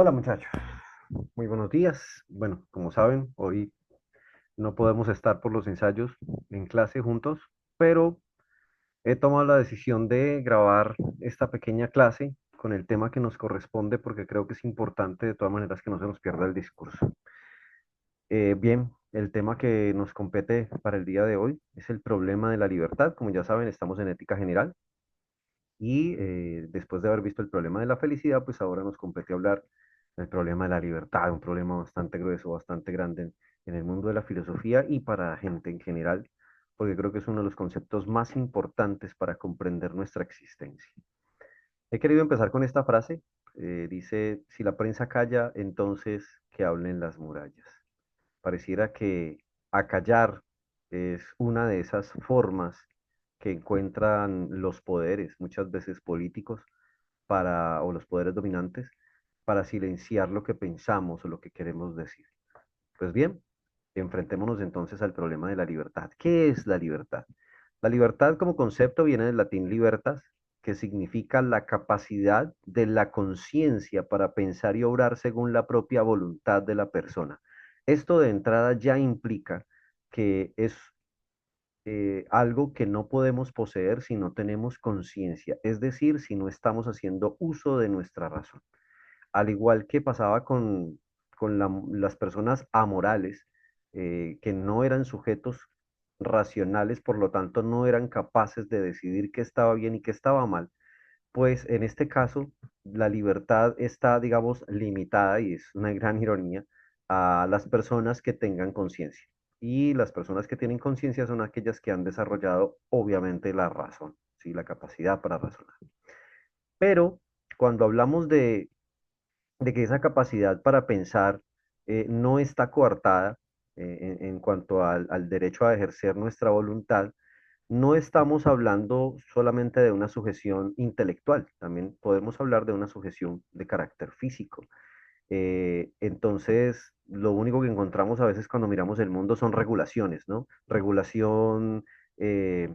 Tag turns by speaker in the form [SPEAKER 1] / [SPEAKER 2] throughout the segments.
[SPEAKER 1] Hola muchachos, muy buenos días. Bueno, como saben, hoy no podemos estar por los ensayos en clase juntos, pero he tomado la decisión de grabar esta pequeña clase con el tema que nos corresponde porque creo que es importante de todas maneras que no se nos pierda el discurso. Bien, el tema que nos compete para el día de hoy es el problema de la libertad. Como ya saben, estamos en ética general. Y después de haber visto el problema de la felicidad, pues ahora nos compete hablar del problema de la libertad, un problema bastante grueso, bastante grande en el mundo de la filosofía y para la gente en general, porque creo que es uno de los conceptos más importantes para comprender nuestra existencia. He querido empezar con esta frase. Dice, si la prensa calla, entonces que hablen las murallas. Pareciera que acallar es una de esas formas que encuentran los poderes, muchas veces políticos, o los poderes dominantes, para silenciar lo que pensamos o lo que queremos decir. Pues bien, enfrentémonos entonces al problema de la libertad. ¿Qué es la libertad? La libertad como concepto viene del latín libertas, que significa la capacidad de la conciencia para pensar y obrar según la propia voluntad de la persona. Esto de entrada ya implica que es algo que no podemos poseer si no tenemos conciencia, es decir, si no estamos haciendo uso de nuestra razón. Al igual que pasaba con las personas amorales, que no eran sujetos racionales, por lo tanto no eran capaces de decidir qué estaba bien y qué estaba mal, pues en este caso la libertad está, digamos, limitada, y es una gran ironía, a las personas que tengan conciencia. Y las personas que tienen conciencia son aquellas que han desarrollado, obviamente, la razón, ¿sí? La capacidad para razonar. Pero cuando hablamos de que esa capacidad para pensar no está coartada en cuanto al derecho a ejercer nuestra voluntad, no estamos hablando solamente de una sujeción intelectual, también podemos hablar de una sujeción de carácter físico. Entonces, lo único que encontramos a veces cuando miramos el mundo son regulaciones, ¿no? Regulación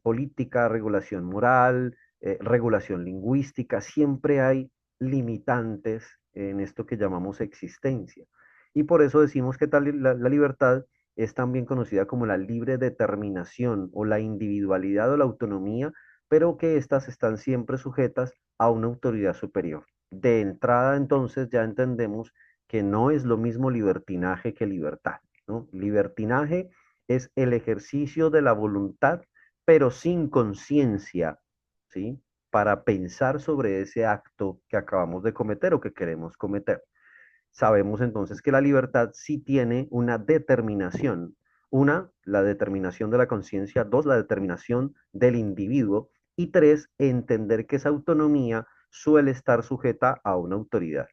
[SPEAKER 1] política, regulación moral, regulación lingüística. Siempre hay limitantes en esto que llamamos existencia. Y por eso decimos que la libertad es también conocida como la libre determinación o la individualidad o la autonomía, pero que éstas están siempre sujetas a una autoridad superior. De entrada, entonces, ya entendemos que no es lo mismo libertinaje que libertad, ¿no? Libertinaje es el ejercicio de la voluntad, pero sin conciencia, ¿sí? Para pensar sobre ese acto que acabamos de cometer o que queremos cometer. Sabemos entonces que la libertad sí tiene una determinación. Una, la determinación de la conciencia. Dos, la determinación del individuo. Y tres, entender que esa autonomía suele estar sujeta a una autoridad.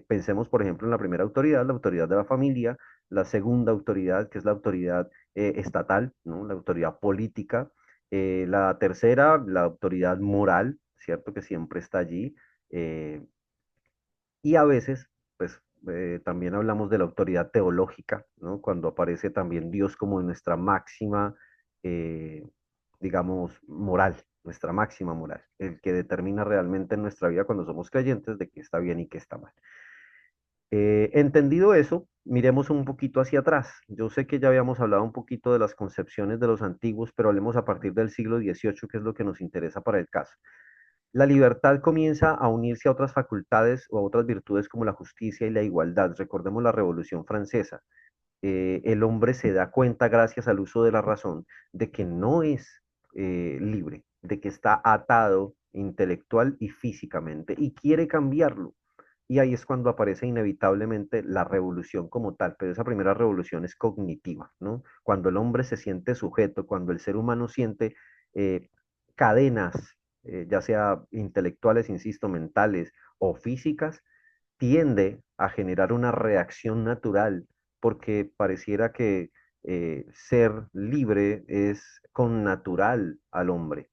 [SPEAKER 1] Pensemos, por ejemplo, en la primera autoridad, la autoridad de la familia, la segunda autoridad, que es la autoridad estatal, ¿no? La autoridad política, la tercera, la autoridad moral, ¿cierto? Que siempre está allí. Eh, y a veces, pues, también hablamos de la autoridad teológica, ¿no? Cuando aparece también Dios como nuestra máxima, eh, digamos, moral, nuestra máxima moral, el que determina realmente en nuestra vida cuando somos creyentes de qué está bien y qué está mal. Entendido eso, miremos un poquito hacia atrás. Yo sé que ya habíamos hablado un poquito de las concepciones de los antiguos, pero hablemos a partir del siglo XVIII, que es lo que nos interesa para el caso. La libertad comienza a unirse a otras facultades o a otras virtudes como la justicia y la igualdad. Recordemos la Revolución Francesa. El hombre se da cuenta, gracias al uso de la razón, de que no es libre, de que está atado intelectual y físicamente y quiere cambiarlo. Y ahí es cuando aparece inevitablemente la revolución como tal, pero esa primera revolución es cognitiva, ¿no? Cuando el hombre se siente sujeto, cuando el ser humano siente eh, cadenas, ya sea intelectuales, insisto, mentales o físicas, tiende a generar una reacción natural, porque pareciera que ser libre es connatural al hombre.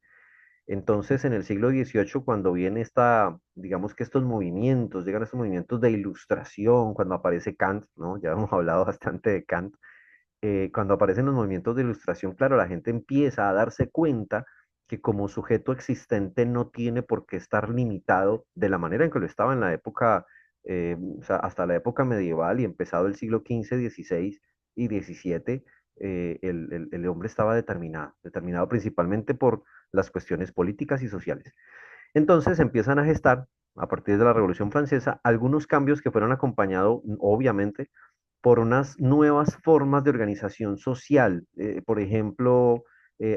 [SPEAKER 1] Entonces, en el siglo XVIII, cuando viene digamos que estos movimientos, llegan estos movimientos de ilustración, cuando aparece Kant, ¿no? Ya hemos hablado bastante de Kant. Cuando aparecen los movimientos de ilustración, claro, la gente empieza a darse cuenta que como sujeto existente no tiene por qué estar limitado de la manera en que lo estaba en la época o sea, hasta la época medieval y empezado el siglo XV, XVI y XVII, el hombre estaba determinado, determinado principalmente por las cuestiones políticas y sociales. Entonces empiezan a gestar, a partir de la Revolución Francesa, algunos cambios que fueron acompañados, obviamente, por unas nuevas formas de organización social. Por ejemplo,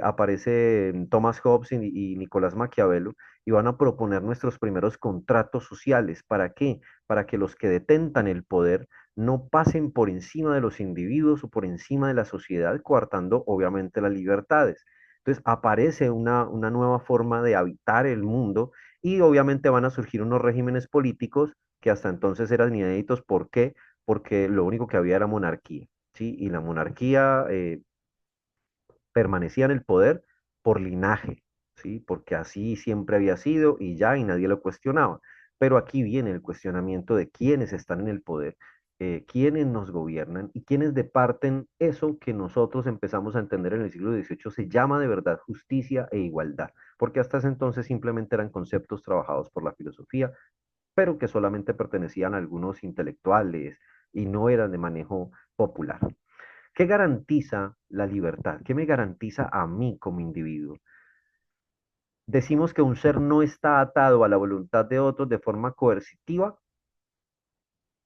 [SPEAKER 1] aparece Thomas Hobbes y Nicolás Maquiavelo y van a proponer nuestros primeros contratos sociales. ¿Para qué? Para que los que detentan el poder no pasen por encima de los individuos o por encima de la sociedad, coartando obviamente las libertades. Entonces aparece una nueva forma de habitar el mundo y obviamente van a surgir unos regímenes políticos que hasta entonces eran inéditos. ¿Por qué? Porque lo único que había era monarquía, ¿sí? Y la monarquía permanecía en el poder por linaje, ¿sí? Porque así siempre había sido y ya, y nadie lo cuestionaba. Pero aquí viene el cuestionamiento de quiénes están en el poder, quiénes nos gobiernan y quiénes departen eso que nosotros empezamos a entender en el siglo XVIII se llama de verdad justicia e igualdad, porque hasta ese entonces simplemente eran conceptos trabajados por la filosofía, pero que solamente pertenecían a algunos intelectuales y no eran de manejo popular. ¿Qué garantiza la libertad? ¿Qué me garantiza a mí como individuo? Decimos que un ser no está atado a la voluntad de otros de forma coercitiva,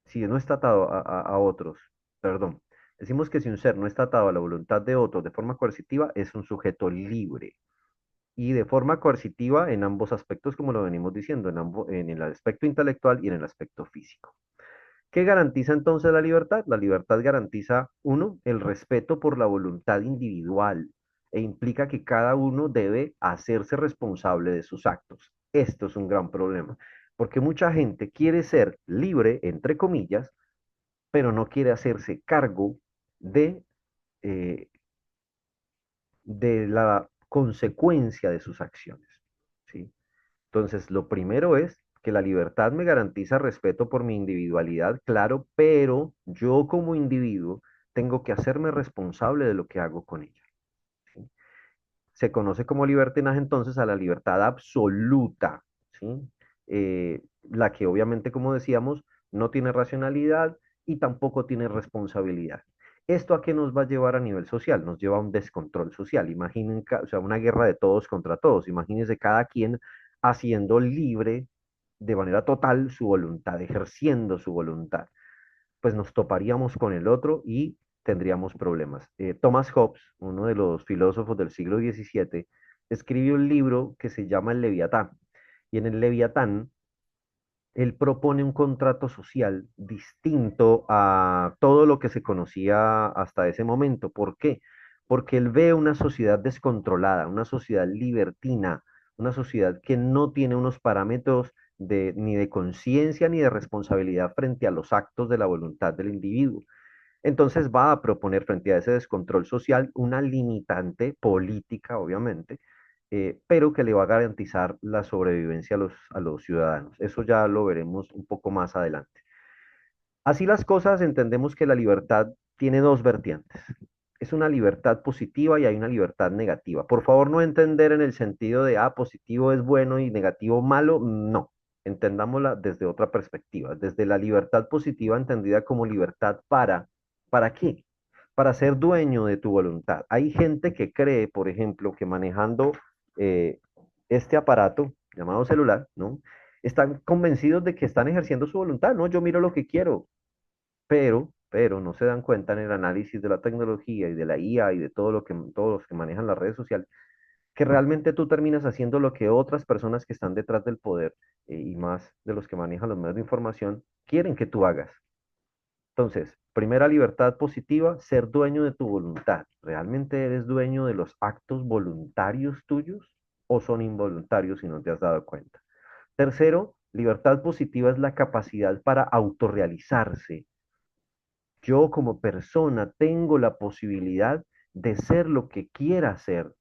[SPEAKER 1] si no está atado a otros, perdón. Decimos que si un ser no está atado a la voluntad de otros de forma coercitiva, es un sujeto libre. Y de forma coercitiva en ambos aspectos, como lo venimos diciendo, en el aspecto intelectual y en el aspecto físico. ¿Qué garantiza entonces la libertad? La libertad garantiza, uno, el respeto por la voluntad individual e implica que cada uno debe hacerse responsable de sus actos. Esto es un gran problema, porque mucha gente quiere ser libre, entre comillas, pero no quiere hacerse cargo de, eh, de la consecuencia de sus acciones, ¿sí? Entonces, lo primero es que la libertad me garantiza respeto por mi individualidad, claro, pero yo como individuo tengo que hacerme responsable de lo que hago con ella, ¿sí? Se conoce como libertinaje entonces a la libertad absoluta, ¿sí? La que obviamente, como decíamos, no tiene racionalidad y tampoco tiene responsabilidad. ¿Esto a qué nos va a llevar a nivel social? Nos lleva a un descontrol social. Imaginen, o sea, una guerra de todos contra todos. Imagínense cada quien haciendo libre de manera total su voluntad, ejerciendo su voluntad, pues nos toparíamos con el otro y tendríamos problemas. Thomas Hobbes, uno de los filósofos del siglo XVII, escribió un libro que se llama El Leviatán. Y en el Leviatán, él propone un contrato social distinto a todo lo que se conocía hasta ese momento. ¿Por qué? Porque él ve una sociedad descontrolada, una sociedad libertina, una sociedad que no tiene unos parámetros ni de conciencia ni de responsabilidad frente a los actos de la voluntad del individuo. Entonces va a proponer frente a ese descontrol social una limitante política, obviamente, pero que le va a garantizar la sobrevivencia a los ciudadanos. Eso ya lo veremos un poco más adelante. Así las cosas, entendemos que la libertad tiene dos vertientes. Es una libertad positiva y hay una libertad negativa. Por favor, no entender en el sentido de, positivo es bueno y negativo malo. No, entendámosla desde otra perspectiva, desde la libertad positiva entendida como libertad ¿para qué? Para ser dueño de tu voluntad. Hay gente que cree, por ejemplo, que manejando eh, este aparato llamado celular, ¿no? Están convencidos de que están ejerciendo su voluntad, ¿no? Yo miro lo que quiero, pero no se dan cuenta en el análisis de la tecnología y de la IA y de todos los que manejan las redes sociales, que realmente tú terminas haciendo lo que otras personas que están detrás del poder y más de los que manejan los medios de información quieren que tú hagas. Entonces, primera libertad positiva, ser dueño de tu voluntad. ¿Realmente eres dueño de los actos voluntarios tuyos o son involuntarios si no te has dado cuenta? Tercero, libertad positiva es la capacidad para autorrealizarse. Yo como persona tengo la posibilidad de ser lo que quiera ser.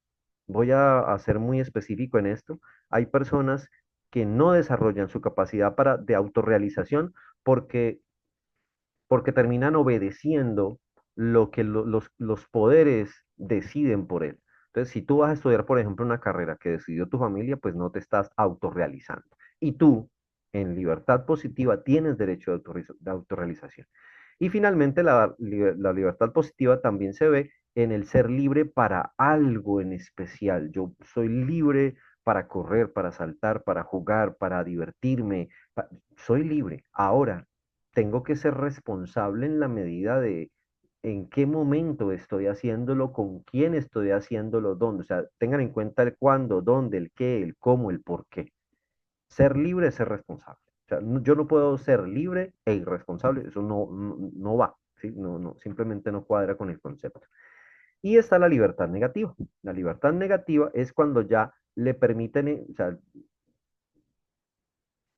[SPEAKER 1] Voy a ser muy específico en esto. Hay personas que no desarrollan su capacidad de autorrealización porque, porque terminan obedeciendo lo que los poderes deciden por él. Entonces, si tú vas a estudiar, por ejemplo, una carrera que decidió tu familia, pues no te estás autorrealizando. Y tú En libertad positiva tienes derecho de autorrealización. Y finalmente, la libertad positiva también se ve en el ser libre para algo en especial. Yo soy libre para correr, para saltar, para jugar, para divertirme. Soy libre. Ahora, tengo que ser responsable en la medida de en qué momento estoy haciéndolo, con quién estoy haciéndolo, dónde. O sea, tengan en cuenta el cuándo, dónde, el qué, el cómo, el por qué. Ser libre es ser responsable. O sea, yo no puedo ser libre e irresponsable, eso no va, ¿sí? Simplemente no cuadra con el concepto. Y está la libertad negativa. La libertad negativa es cuando ya le permiten, o sea,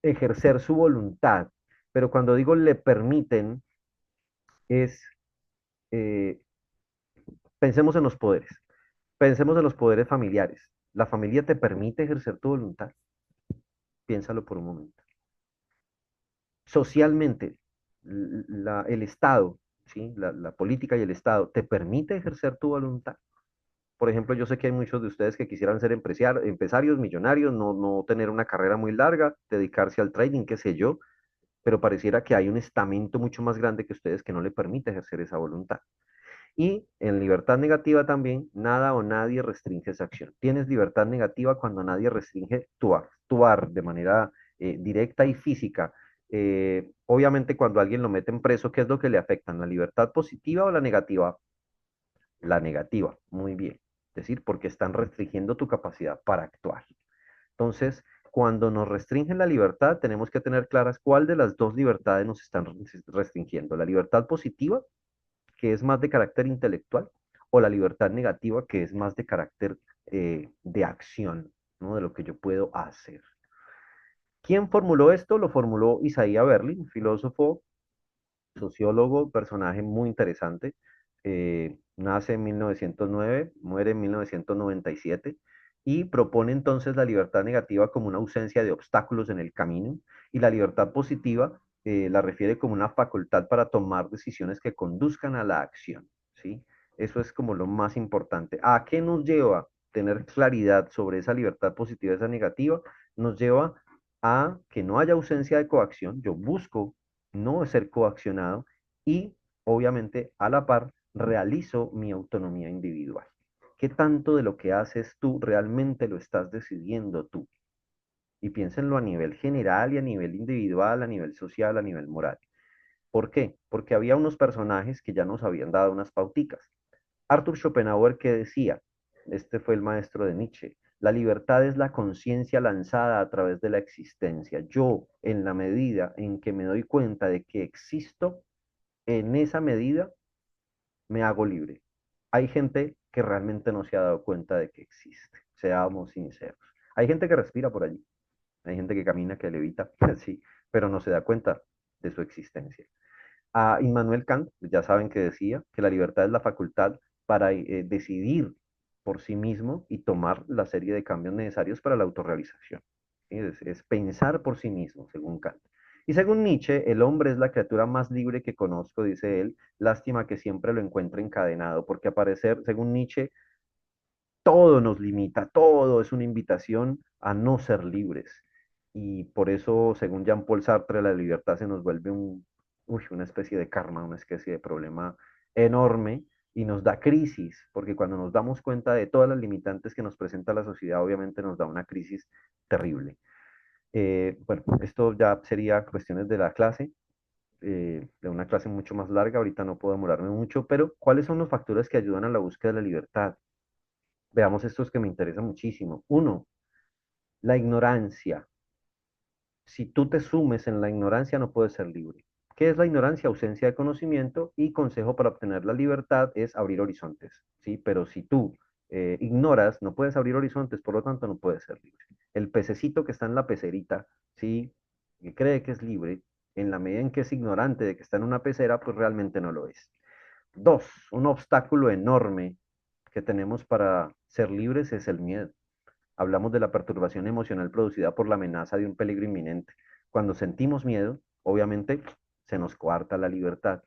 [SPEAKER 1] ejercer su voluntad, pero cuando digo le permiten, es, eh, pensemos en los poderes, pensemos en los poderes familiares. ¿La familia te permite ejercer tu voluntad? Piénsalo por un momento. Socialmente, el Estado, ¿sí? La política y el Estado, ¿te permite ejercer tu voluntad? Por ejemplo, yo sé que hay muchos de ustedes que quisieran ser empresarios, millonarios, no tener una carrera muy larga, dedicarse al trading, qué sé yo, pero pareciera que hay un estamento mucho más grande que ustedes que no le permite ejercer esa voluntad. Y en libertad negativa también, nada o nadie restringe esa acción. Tienes libertad negativa cuando nadie restringe tu actuar de manera directa y física. Obviamente cuando alguien lo meten preso, ¿qué es lo que le afecta? ¿La libertad positiva o la negativa? La negativa, muy bien. Es decir, porque están restringiendo tu capacidad para actuar. Entonces, cuando nos restringen la libertad, tenemos que tener claras cuál de las dos libertades nos están restringiendo. La libertad positiva, que es más de carácter intelectual, o la libertad negativa, que es más de carácter de acción, ¿no? De lo que yo puedo hacer. ¿Quién formuló esto? Lo formuló Isaiah Berlin, filósofo, sociólogo, personaje muy interesante. Nace en 1909, muere en 1997 y propone entonces la libertad negativa como una ausencia de obstáculos en el camino y la libertad positiva la refiere como una facultad para tomar decisiones que conduzcan a la acción, ¿sí? Eso es como lo más importante. ¿A qué nos lleva tener claridad sobre esa libertad positiva y esa negativa? Nos lleva a que no haya ausencia de coacción. Yo busco no ser coaccionado y obviamente a la par realizo mi autonomía individual. ¿Qué tanto de lo que haces tú realmente lo estás decidiendo tú? Y piénsenlo a nivel general y a nivel individual, a nivel social, a nivel moral. ¿Por qué? Porque había unos personajes que ya nos habían dado unas pauticas. Arthur Schopenhauer que decía, este fue el maestro de Nietzsche, la libertad es la conciencia lanzada a través de la existencia. Yo, en la medida en que me doy cuenta de que existo, en esa medida me hago libre. Hay gente que realmente no se ha dado cuenta de que existe, seamos sinceros. Hay gente que respira por allí, hay gente que camina, que levita, sí, pero no se da cuenta de su existencia. A Immanuel Kant, ya saben que decía que la libertad es la facultad para decidir por sí mismo y tomar la serie de cambios necesarios para la autorrealización. Es pensar por sí mismo, según Kant. Y según Nietzsche, el hombre es la criatura más libre que conozco, dice él. Lástima que siempre lo encuentre encadenado, porque a parecer, según Nietzsche, todo nos limita, todo es una invitación a no ser libres. Y por eso, según Jean-Paul Sartre, la libertad se nos vuelve una especie de karma, una especie de problema enorme y nos da crisis, porque cuando nos damos cuenta de todas las limitantes que nos presenta la sociedad, obviamente nos da una crisis terrible. Bueno, esto ya sería cuestiones de la clase, de una clase mucho más larga, ahorita no puedo demorarme mucho, pero ¿cuáles son los factores que ayudan a la búsqueda de la libertad? Veamos estos que me interesan muchísimo. Uno, la ignorancia. Si tú te sumes en la ignorancia, no puedes ser libre. ¿Qué es la ignorancia? Ausencia de conocimiento y consejo para obtener la libertad es abrir horizontes, ¿sí? Pero si tú ignoras, no puedes abrir horizontes, por lo tanto no puedes ser libre. El pececito que está en la pecerita, ¿sí? Que cree que es libre, en la medida en que es ignorante de que está en una pecera, pues realmente no lo es. Dos, un obstáculo enorme que tenemos para ser libres es el miedo. Hablamos de la perturbación emocional producida por la amenaza de un peligro inminente. Cuando sentimos miedo, obviamente se nos coarta la libertad.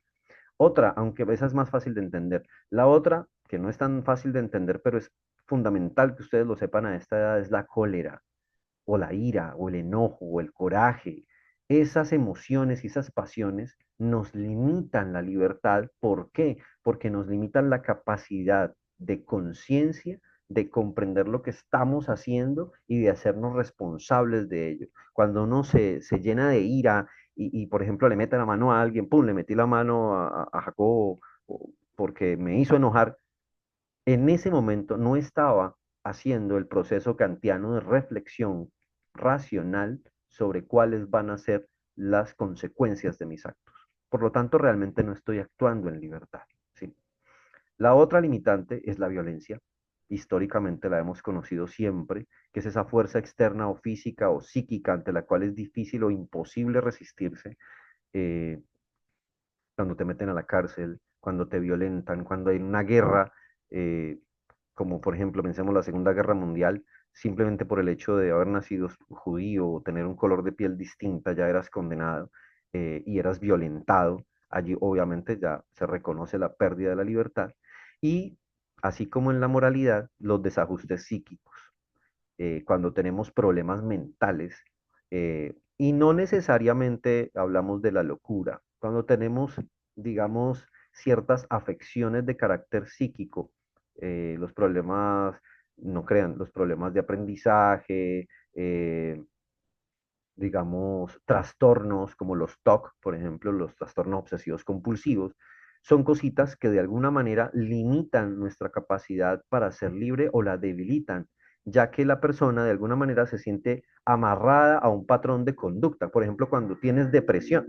[SPEAKER 1] Otra, aunque esa es más fácil de entender. La otra, que no es tan fácil de entender, pero es fundamental que ustedes lo sepan a esta edad, es la cólera, o la ira, o el enojo, o el coraje. esas emociones y esas pasiones nos limitan la libertad. ¿Por qué? Porque nos limitan la capacidad de conciencia, de comprender lo que estamos haciendo y de hacernos responsables de ello. Cuando uno se llena de ira por ejemplo, le mete la mano a alguien, pum, le metí la mano a Jacobo porque me hizo enojar, en ese momento no estaba haciendo el proceso kantiano de reflexión racional sobre cuáles van a ser las consecuencias de mis actos. Por lo tanto, realmente no estoy actuando en libertad, ¿sí? La otra limitante es la violencia. Históricamente la hemos conocido siempre, que es esa fuerza externa o física o psíquica ante la cual es difícil o imposible resistirse. eh, Cuando te meten a la cárcel, cuando te violentan, cuando hay una guerra, eh, como por ejemplo, pensemos la Segunda Guerra Mundial, simplemente por el hecho de haber nacido judío o tener un color de piel distinta, ya eras condenado y eras violentado. Allí obviamente ya se reconoce la pérdida de la libertad. Y así como en la moralidad, los desajustes psíquicos cuando tenemos problemas mentales, y no necesariamente hablamos de la locura, cuando tenemos, digamos, ciertas afecciones de carácter psíquico, los problemas, no crean, los problemas de aprendizaje, digamos, trastornos como los TOC, por ejemplo, los trastornos obsesivos compulsivos, son cositas que de alguna manera limitan nuestra capacidad para ser libre o la debilitan, ya que la persona de alguna manera se siente amarrada a un patrón de conducta. Por ejemplo, cuando tienes depresión,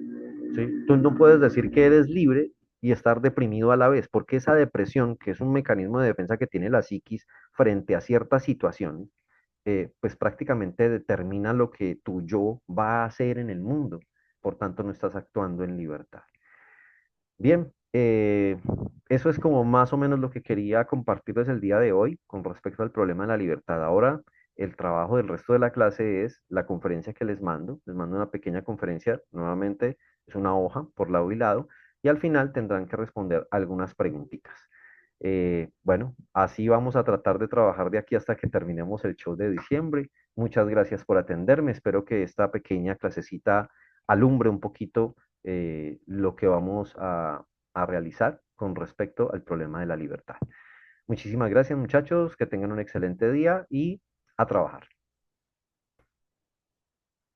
[SPEAKER 1] ¿sí? Tú no puedes decir que eres libre y estar deprimido a la vez, porque esa depresión, que es un mecanismo de defensa que tiene la psiquis frente a ciertas situaciones, pues prácticamente determina lo que tu yo va a hacer en el mundo. Por tanto, no estás actuando en libertad. Bien, eso es como más o menos lo que quería compartirles el día de hoy con respecto al problema de la libertad. Ahora, el trabajo del resto de la clase es la conferencia que les mando. Les mando una pequeña conferencia, nuevamente es una hoja por lado y lado, y al final tendrán que responder algunas preguntitas. Bueno, así vamos a tratar de trabajar de aquí hasta que terminemos el show de diciembre. Muchas gracias por atenderme. Espero que esta pequeña clasecita alumbre un poquito lo que vamos a realizar con respecto al problema de la libertad. Muchísimas gracias, muchachos. Que tengan un excelente día y a trabajar.